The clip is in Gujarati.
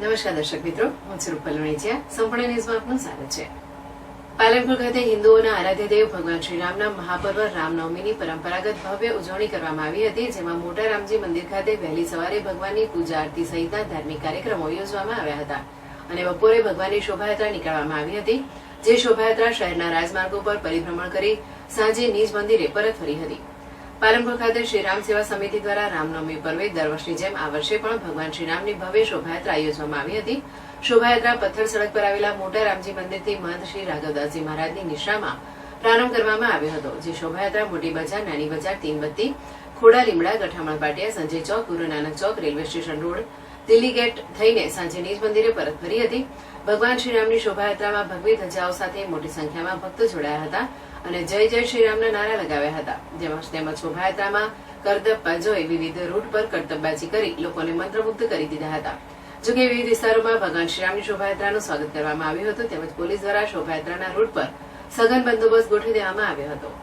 નમસ્કાર દર્શક મિત્રો, હું છું રૂપલ વણિજિયા. સંપૂર્ણ ન્યૂઝમાં આપનું સ્વાગત છે. પાલનપુર ખાતે હિન્દુઓના આરાધ્યદેવ ભગવાન શ્રીરામના મહાપર્વ રામનવમીની પરંપરાગત ભવ્ય ઉજવણી કરવામાં આવી હતી, જેમાં મોટા રામજી મંદિર ખાતે વહેલી સવારે ભગવાનની પૂજા આરતી સહિતના ધાર્મિક કાર્યક્રમો યોજવામાં આવ્યા હતા અને બપોરે ભગવાનની શોભાયાત્રા નીકળવામાં આવી હતી, જે શોભાયાત્રા શહેરના રાજમાર્ગો પર પરિભ્રમણ કરી સાંજે નિજ મંદિરે પરત ફરી હતી. પાલનપુર ખાતે શ્રી રામ સેવા સમિતિ દ્વારા રામનવમી પર્વે દર વર્ષની જેમ આ વર્ષે પણ ભગવાન શ્રીરામની ભવ્ય શોભાયાત્રા યોજવામાં આવી હતી. શોભાયાત્રા પથ્થર સડક પર આવેલા મોટા રામજી મંદિરથી મહંત શ્રી રાઘવદાસજી મહારાજની નિશ્રામાં પ્રારંભ કરવામાં આવ્યો હતો, જે શોભાયાત્રા મોટી બજાર, નાની બજાર, તીનબત્તી, ખોડા લીમડા, ગઠામણ પાટિયા, સંજય ચોક, ગુરુ નાનક ચોક, railway station road, Delhi gate થઈને સાંજે નિજ મંદિરે પરત ફરી હતી. ભગવાન શ્રીરામની શોભાયાત્રામાં ભગવી ધજાઓ સાથે મોટી સંખ્યામાં ભક્તો જોડાયા હતા અને જય જય શ્રીરામના નારા લગાવ્યા હતા. તેમજ શોભાયાત્રામાં કરતબ જોઈ વિવિધ રૂટ પર કરતબબાજી કરી લોકોને મંત્રમુગ્ધ કરી દીધા હતા. જોકે વિવિધ વિસ્તારોમાં ભગવાન શ્રીરામની શોભાયાત્રાનું સ્વાગત કરવામાં આવ્યું હતું, તેમજ પોલીસ દ્વારા શોભાયાત્રાના રૂટ પર સઘન બંદોબસ્ત ગોઠવી દેવામાં આવ્યો હતો.